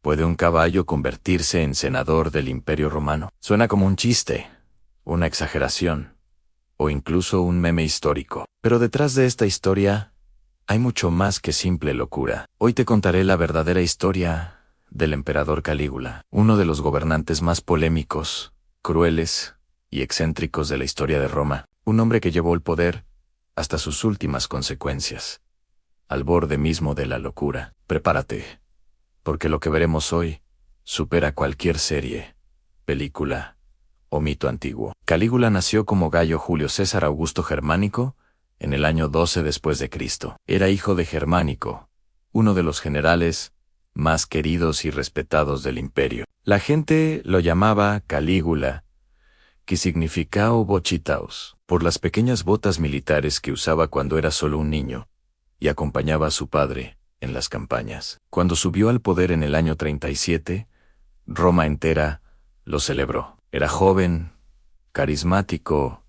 ¿Puede un caballo convertirse en senador del Imperio Romano? Suena como un chiste, una exageración, o incluso un meme histórico. Pero detrás de esta historia hay mucho más que simple locura. Hoy te contaré la verdadera historia del emperador Calígula, uno de los gobernantes más polémicos, crueles y excéntricos de la historia de Roma. Un hombre que llevó el poder hasta sus últimas consecuencias, al borde mismo de la locura. Prepárate, porque lo que veremos hoy supera cualquier serie, película o mito antiguo. Calígula nació como Gayo Julio César Augusto Germánico en el año 12 después de Cristo. Era hijo de Germánico, uno de los generales más queridos y respetados del imperio. La gente lo llamaba Calígula, que significa bochitaos, por las pequeñas botas militares que usaba cuando era solo un niño y acompañaba a su padre en las campañas. Cuando subió al poder en el año 37, Roma entera lo celebró. Era joven, carismático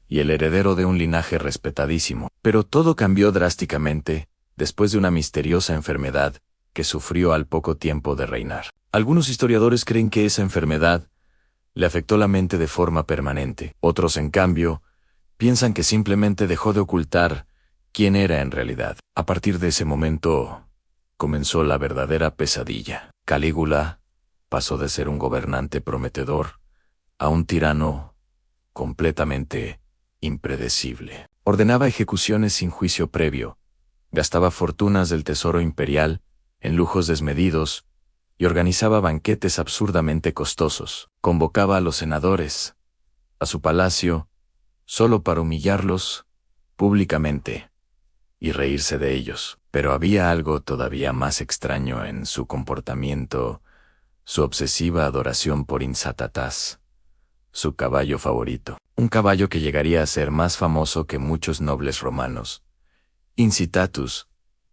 y el heredero de un linaje respetadísimo. Pero todo cambió drásticamente después de una misteriosa enfermedad que sufrió al poco tiempo de reinar. Algunos historiadores creen que esa enfermedad le afectó la mente de forma permanente. Otros, en cambio, piensan que simplemente dejó de ocultar quién era en realidad. A partir de ese momento, comenzó la verdadera pesadilla. Calígula pasó de ser un gobernante prometedor a un tirano completamente impredecible. Ordenaba ejecuciones sin juicio previo, gastaba fortunas del tesoro imperial en lujos desmedidos y organizaba banquetes absurdamente costosos. Convocaba a los senadores a su palacio solo para humillarlos públicamente y reírse de ellos. Pero había algo todavía más extraño en su comportamiento: su obsesiva adoración por Incitatus, su caballo favorito. Un caballo que llegaría a ser más famoso que muchos nobles romanos. Incitatus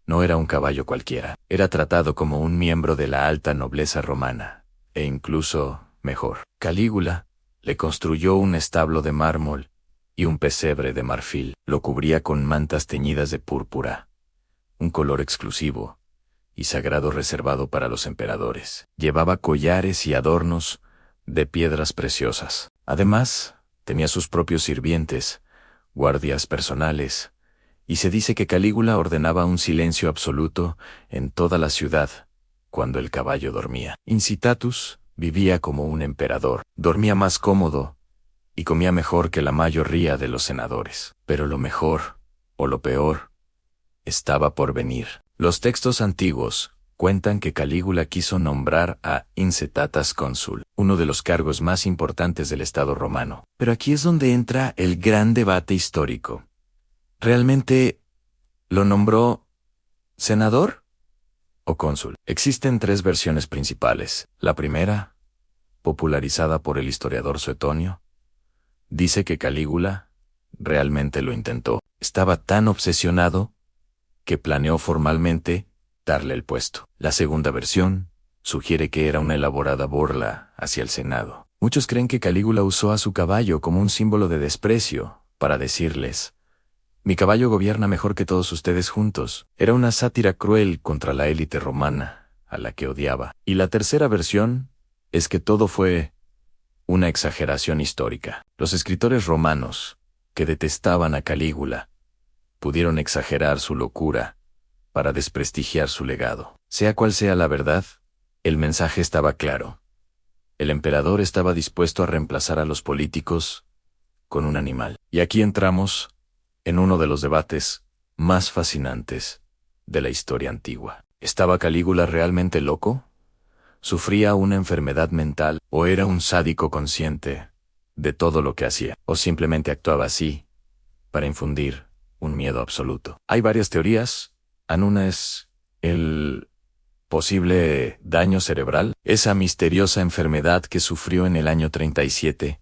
no era un caballo cualquiera. Era tratado como un miembro de la alta nobleza romana, e incluso mejor. Calígula le construyó un establo de mármol y un pesebre de marfil. Lo cubría con mantas teñidas de púrpura, un color exclusivo y sagrado reservado para los emperadores. Llevaba collares y adornos de piedras preciosas. Además, tenía sus propios sirvientes, guardias personales, y se dice que Calígula ordenaba un silencio absoluto en toda la ciudad cuando el caballo dormía. Incitatus vivía como un emperador, dormía más cómodo y comía mejor que la mayoría de los senadores. Pero lo mejor, o lo peor, estaba por venir. Los textos antiguos cuentan que Calígula quiso nombrar a Incitatus cónsul, uno de los cargos más importantes del Estado romano. Pero aquí es donde entra el gran debate histórico. ¿Realmente lo nombró senador o cónsul? Existen tres versiones principales. La primera, popularizada por el historiador Suetonio, dice que Calígula realmente lo intentó. Estaba tan obsesionado que planeó formalmente darle el puesto. La segunda versión sugiere que era una elaborada burla hacia el Senado. Muchos creen que Calígula usó a su caballo como un símbolo de desprecio para decirles: mi caballo gobierna mejor que todos ustedes juntos. Era una sátira cruel contra la élite romana, a la que odiaba. Y la tercera versión es que todo fue una exageración histórica. Los escritores romanos, que detestaban a Calígula, pudieron exagerar su locura para desprestigiar su legado. Sea cual sea la verdad, el mensaje estaba claro. El emperador estaba dispuesto a reemplazar a los políticos con un animal. Y aquí entramos en uno de los debates más fascinantes de la historia antigua. ¿Estaba Calígula realmente loco? ¿Sufría una enfermedad mental o era un sádico consciente de todo lo que hacía? ¿O simplemente actuaba así para infundir un miedo absoluto? Hay varias teorías. Una es el posible daño cerebral. Esa misteriosa enfermedad que sufrió en el año 37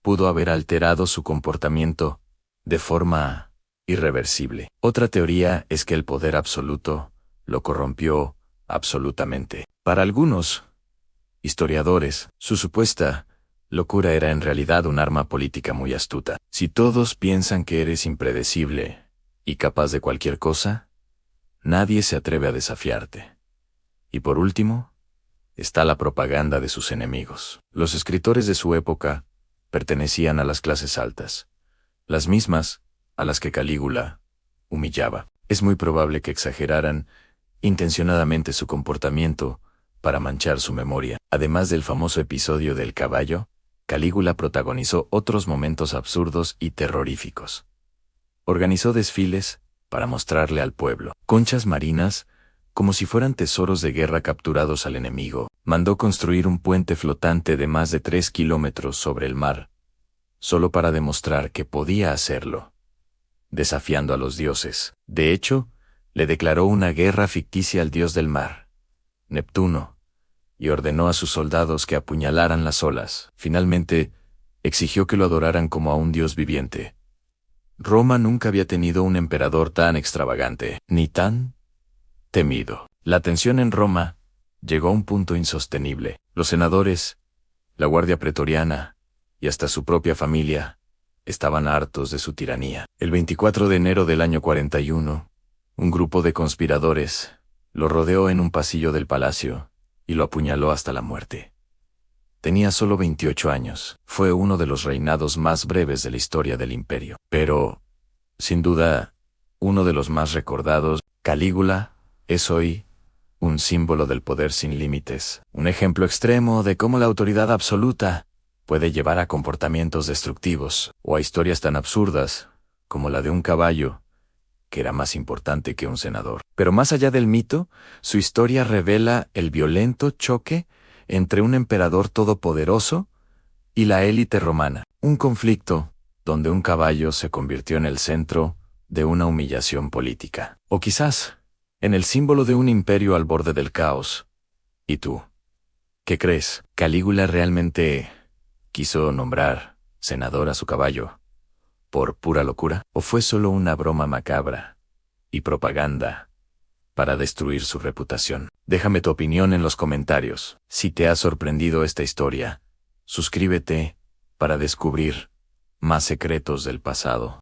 pudo haber alterado su comportamiento de forma irreversible. Otra teoría es que el poder absoluto lo corrompió absolutamente. Para algunos historiadores, su supuesta locura era en realidad un arma política muy astuta. Si todos piensan que eres impredecible y capaz de cualquier cosa, nadie se atreve a desafiarte. Y por último, está la propaganda de sus enemigos. Los escritores de su época pertenecían a las clases altas, las mismas a las que Calígula humillaba. Es muy probable que exageraran intencionadamente su comportamiento para manchar su memoria. Además del famoso episodio del caballo, Calígula protagonizó otros momentos absurdos y terroríficos. Organizó desfiles para mostrarle al pueblo conchas marinas como si fueran tesoros de guerra capturados al enemigo. Mandó construir un puente flotante de más de 3 kilómetros sobre el mar, solo para demostrar que podía hacerlo, desafiando a los dioses. De hecho, le declaró una guerra ficticia al dios del mar, Neptuno, y ordenó a sus soldados que apuñalaran las olas. Finalmente, exigió que lo adoraran como a un dios viviente. Roma nunca había tenido un emperador tan extravagante, ni tan temido. La tensión en Roma llegó a un punto insostenible. Los senadores, la guardia pretoriana y hasta su propia familia estaban hartos de su tiranía. El 24 de enero del año 41, un grupo de conspiradores lo rodeó en un pasillo del palacio y lo apuñaló hasta la muerte. Tenía solo 28 años. Fue uno de los reinados más breves de la historia del imperio. Pero, sin duda, uno de los más recordados. Calígula es hoy un símbolo del poder sin límites, un ejemplo extremo de cómo la autoridad absoluta puede llevar a comportamientos destructivos o a historias tan absurdas como la de un caballo que era más importante que un senador. Pero más allá del mito, su historia revela el violento choque entre un emperador todopoderoso y la élite romana. Un conflicto donde un caballo se convirtió en el centro de una humillación política. O quizás en el símbolo de un imperio al borde del caos. ¿Y tú? ¿Qué crees? ¿Calígula realmente quiso nombrar senador a su caballo por pura locura? ¿O fue solo una broma macabra y propaganda para destruir su reputación? Déjame tu opinión en los comentarios. Si te ha sorprendido esta historia, suscríbete para descubrir más secretos del pasado.